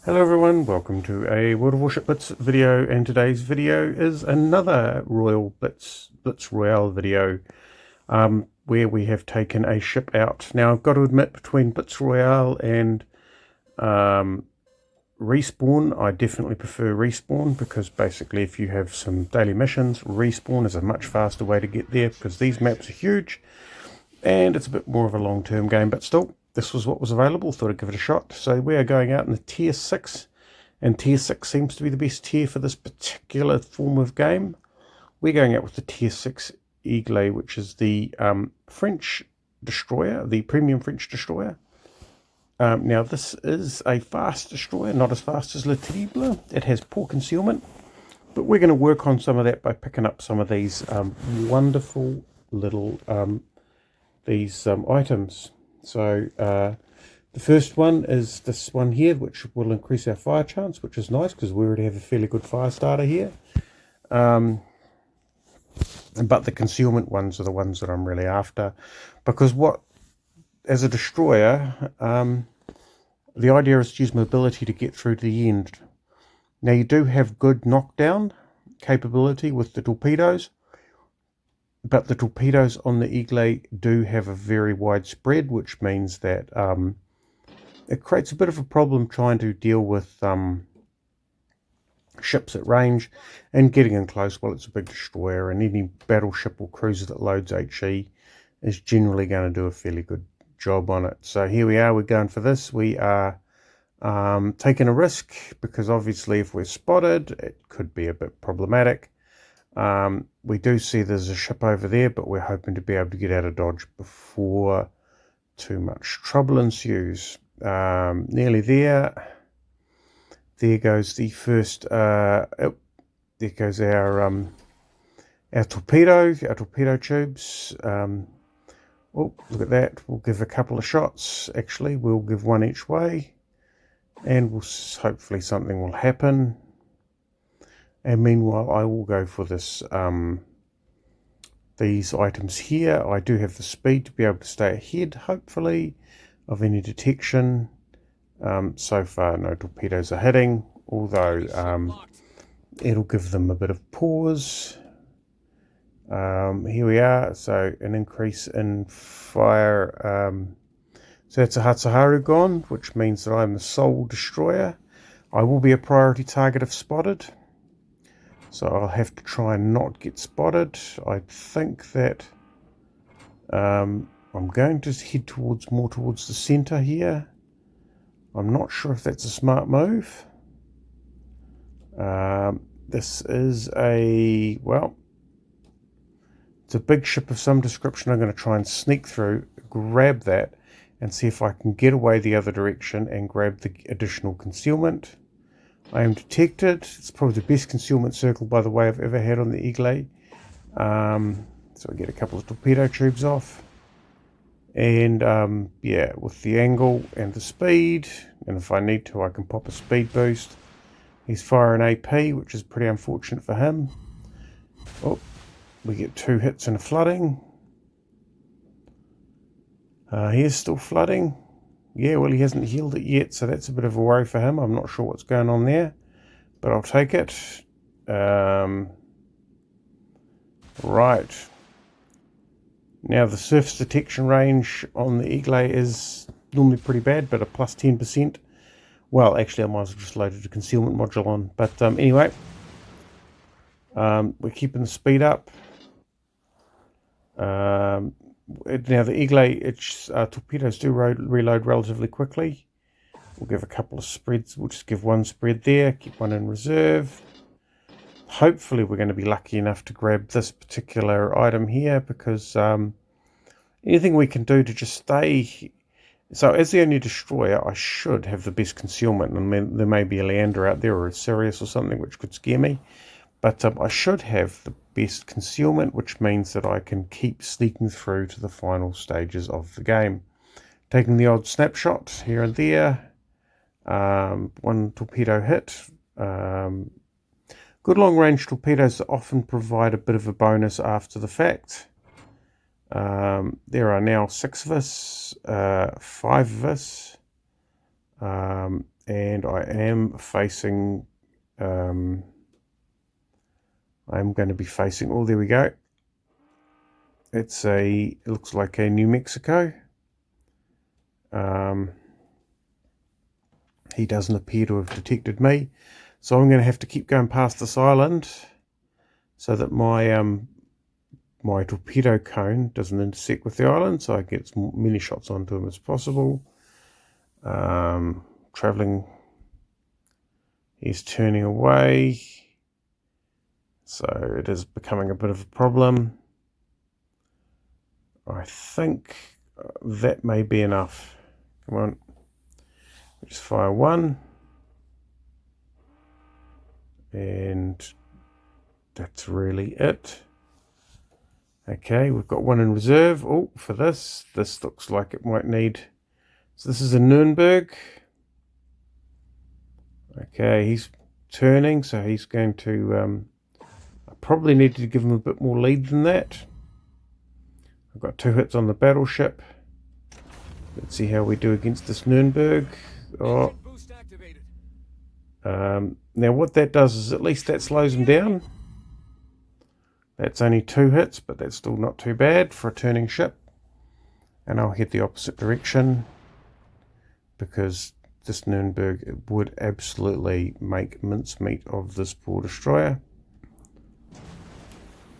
Hello everyone, welcome to a World of Warships Blitz video, and today's video is another Blitz Royale video where we have taken a ship out. Now I've got to admit, between Blitz Royale and Respawn, I definitely prefer Respawn, because basically if you have some daily missions, Respawn is a much faster way to get there, because these maps are huge and it's a bit more of a long-term game, but still, this was what was available. Thought I'd give it a shot. So we are going out in the tier 6, and tier 6 seems to be the best tier for this particular form of game. We're going out with the tier 6 Aigle, which is the French destroyer, the premium French destroyer. Now this is a fast destroyer, not as fast as Le Terrible. It has poor concealment, but we're going to work on some of that by picking up some of these wonderful little items. So the first one is this one here, which will increase our fire chance, which is nice because we already have a fairly good fire starter here. But the concealment ones are the ones that I'm really after, because as a destroyer, the idea is to use mobility to get through to the end. Now you do have good knockdown capability with the torpedoes, but the torpedoes on the Aigle do have a very wide spread, which means that it creates a bit of a problem trying to deal with ships at range and getting in close while it's a big destroyer. And any battleship or cruiser that loads HE is generally going to do a fairly good job on it. So here we are, we're going for this. We are taking a risk, because obviously if we're spotted, it could be a bit problematic. We do see there's a ship over there, but we're hoping to be able to get out of dodge before too much trouble ensues. Nearly there. There goes the first. There goes our torpedo tubes. Oh, look at that! We'll give a couple of shots. Actually, we'll give one each way, and hopefully something will happen. And meanwhile, I will go for this. These items here. I do have the speed to be able to stay ahead, hopefully, of any detection. So far, no torpedoes are hitting, although it'll give them a bit of pause. Here we are. So an increase in fire. So that's a Hatsuharu gone, which means that I'm the sole destroyer. I will be a priority target if spotted. So I'll have to try and not get spotted. I think that I'm going to head more towards the center here. I'm not sure if that's a smart move. This is it's a big ship of some description. I'm going to try and sneak through, grab that, and see if I can get away the other direction and grab the additional concealment. I am detected. It's probably the best concealment circle, by the way, I've ever had on the Aigle. So I get a couple of torpedo tubes off. And yeah, with the angle and the speed, and if I need to, I can pop a speed boost. He's firing AP, which is pretty unfortunate for him. Oh, we get 2 hits and a flooding. He is still flooding. Yeah, well, he hasn't healed it yet, so that's a bit of a worry for him. I'm not sure what's going on there, but I'll take it. Right. Now, the surface detection range on the Aigle is normally pretty bad, but a plus 10%. Well, actually, I might as well just loaded a concealment module on. But anyway, we're keeping the speed up. Now the Aigle, its torpedoes do reload relatively quickly. We'll give a couple of spreads. We'll just give one spread there, keep one in reserve. Hopefully we're going to be lucky enough to grab this particular item here, because anything we can do to just stay. So as the only destroyer, I should have the best concealment. I mean, there may be a Leander out there or a Sirius or something which could scare me. But I should have the best concealment, which means that I can keep sneaking through to the final stages of the game. Taking the odd snapshot here and there. One torpedo hit. Good long-range torpedoes often provide a bit of a bonus after the fact. There are now 6 of us, 5 of us. and I am facing, I'm going to be facing, oh, there we go. It looks like a New Mexico. He doesn't appear to have detected me, so I'm going to have to keep going past this island so that my torpedo cone doesn't intersect with the island, so I get as many shots onto him as possible. Traveling, he's turning away, so it is becoming a bit of a problem. I think that may be enough. Come on, just fire one, and that's really it. Okay, we've got one in reserve. Oh, for this looks like it might need, so this is a Nuremberg. Okay, he's turning, so he's going to, I probably need to give him a bit more lead than that. I've got 2 hits on the battleship. Let's see how we do against this Nuremberg. Oh. Now what that does is at least that slows him down. That's only 2 hits, but that's still not too bad for a turning ship. And I'll head the opposite direction, because this Nuremberg would absolutely make mincemeat of this poor destroyer.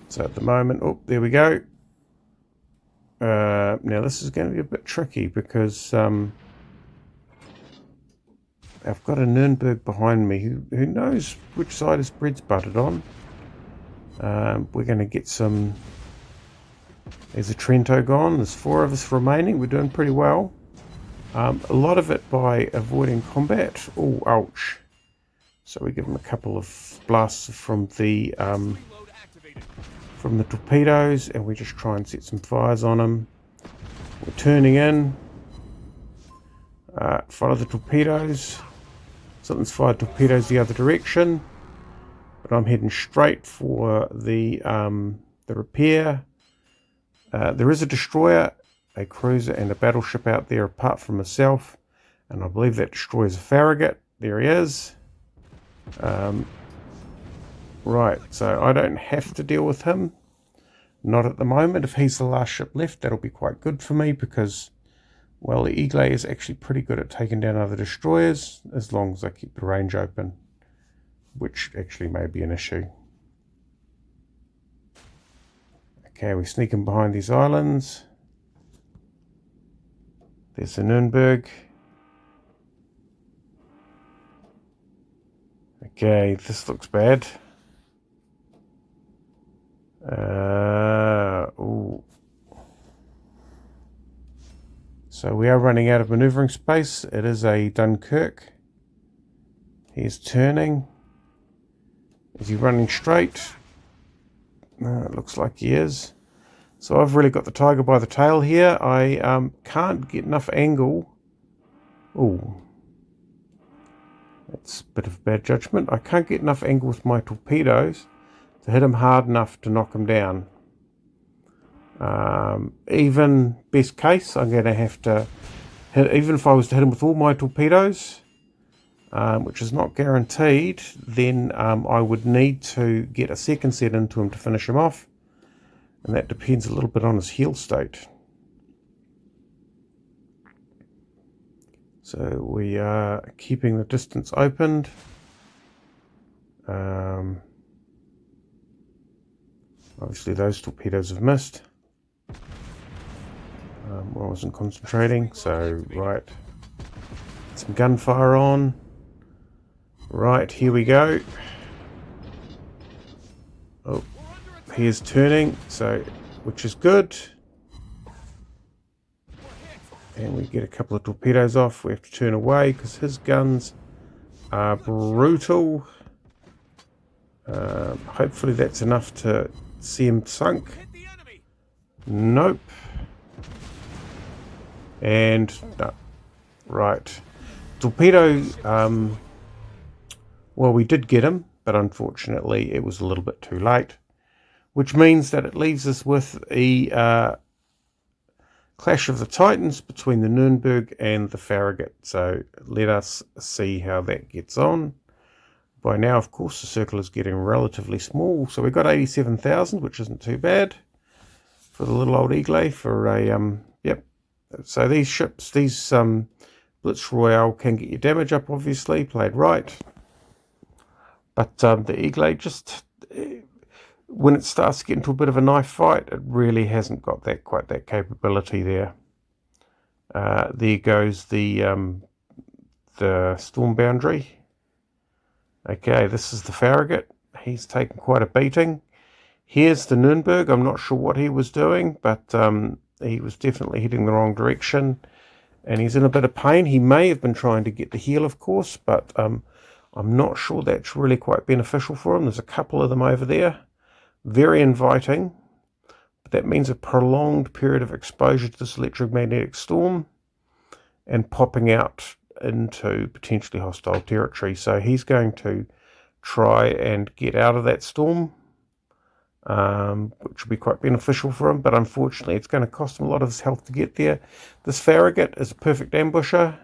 So at the moment, oh, there we go. Now this is going to be a bit tricky, because I've got a Nuremberg behind me who knows which side his bread's buttered on. We're going to get some. There's a Trento gone. There's 4 of us remaining. We're doing pretty well. A lot of it by avoiding combat. Oh, ouch. So we give them a couple of blasts from the torpedoes, and we just try and set some fires on them. We're turning in. Follow the torpedoes. Something's fired torpedoes the other direction, but I'm heading straight for the repair. There is a destroyer, a cruiser, and a battleship out there apart from myself, and I believe that destroyer is a Farragut. There he is. Right, so I don't have to deal with him. Not at the moment. If he's the last ship left, that'll be quite good for me, because, well, the Aigle is actually pretty good at taking down other destroyers, as long as I keep the range open, which actually may be an issue. Okay, we're sneaking behind these islands. There's the Nuremberg. Okay, this looks bad. Ooh. So we are running out of maneuvering space. It is a Dunkirk. He's turning. Is he running straight? No, it looks like he is. So I've really got the tiger by the tail here. I can't get enough angle. Ooh. That's a bit of bad judgment. I can't get enough angle with my torpedoes to hit him hard enough to knock him down. Even best case, I'm going to have to hit, even if I was to hit him with all my torpedoes, which is not guaranteed, then I would need to get a second set into him to finish him off, and that depends a little bit on his heel state. So we are keeping the distance opened. Obviously those torpedoes have missed. I wasn't concentrating, so right. Some gunfire on. Right, here we go. Oh, he is turning, so which is good. And we get a couple of torpedoes off. We have to turn away because his guns are brutal. Hopefully that's enough to see him sunk. Nope. And no. Right. Torpedo, well, we did get him, but unfortunately it was a little bit too late, which means that it leaves us with a Clash of the Titans between the Nuremberg and the Farragut. So let us see how that gets on. By now, of course, the circle is getting relatively small. So we've got 87,000, which isn't too bad for the little old Aigle for a, yep. So these ships, these Blitz Royale can get your damage up, obviously, played right. But the Aigle just, when it starts to get into a bit of a knife fight, it really hasn't got quite that capability there. There goes the storm boundary. Okay, this is the Farragut. He's taken quite a beating. Here's the Nuremberg. I'm not sure what he was doing, but he was definitely heading the wrong direction, and he's in a bit of pain. He may have been trying to get the heel, of course, but I'm not sure that's really quite beneficial for him. There's a couple of them over there. Very inviting, but that means a prolonged period of exposure to this electromagnetic storm and popping out into potentially hostile territory. So he's going to try and get out of that storm, which will be quite beneficial for him, but unfortunately it's going to cost him a lot of his health to get there. This Farragut is a perfect ambusher.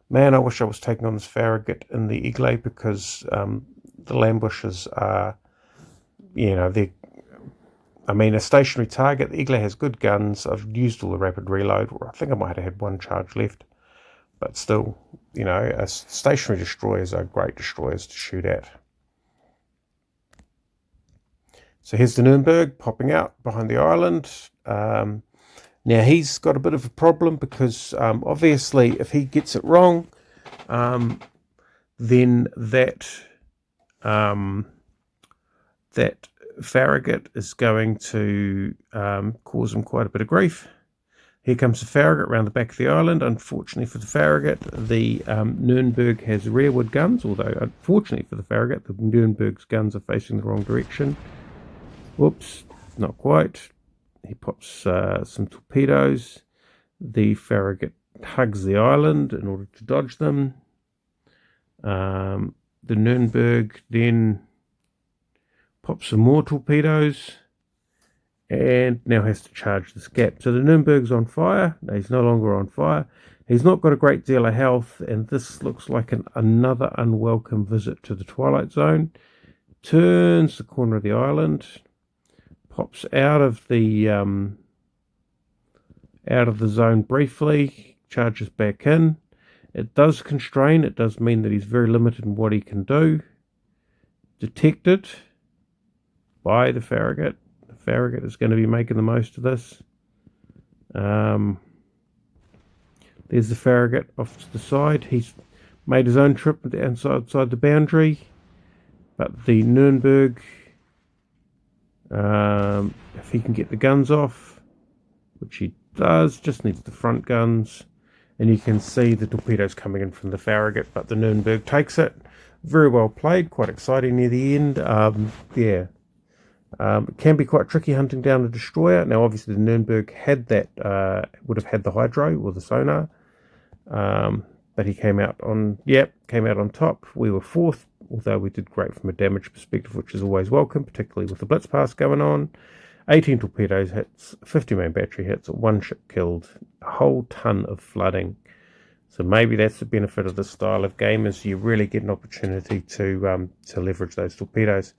Man, I wish I was taking on this Farragut in the Aigle, because the ambushes are, I mean, a stationary target. The Aigle has good guns. I've used all the rapid reload. I think I might have had one charge left. But still, stationary destroyers are great destroyers to shoot at. So here's the Nuremberg popping out behind the island. Now he's got a bit of a problem, because obviously if he gets it wrong, then that Farragut is going to cause him quite a bit of grief. Here comes the Farragut around the back of the island. Unfortunately for the Farragut, the Nuremberg has rearward guns, although unfortunately for the Farragut, the Nuremberg's guns are facing the wrong direction. Whoops, not quite. He pops some torpedoes. The Farragut hugs the island in order to dodge them. The Nuremberg then pops some more torpedoes and now has to charge this gap. So the Nuremberg's on fire. No, he's no longer on fire. He's not got a great deal of health, and this looks like another unwelcome visit to the Twilight Zone. Turns the corner of the island, pops out of the zone briefly, charges back in. It does constrain. It does mean that he's very limited in what he can do. Detected by the Farragut. The Farragut is going to be making the most of this. There's the Farragut off to the side. He's made his own trip outside the boundary. But the Nuremberg, if he can get the guns off, which he does, just needs the front guns. And you can see the torpedoes coming in from the Farragut, but the Nuremberg takes it. Very well played, quite exciting near the end. It can be quite tricky hunting down a destroyer. Now, obviously, the Nuremberg had that, would have had the hydro or the sonar, but he came out on top. We were fourth, although we did great from a damage perspective, which is always welcome, particularly with the Blitz pass going on. 18 torpedoes hits, 50 main battery hits, one ship killed, a whole ton of flooding. So maybe that's the benefit of this style of game, is you really get an opportunity to leverage those torpedoes.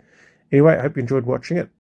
Anyway, I hope you enjoyed watching it.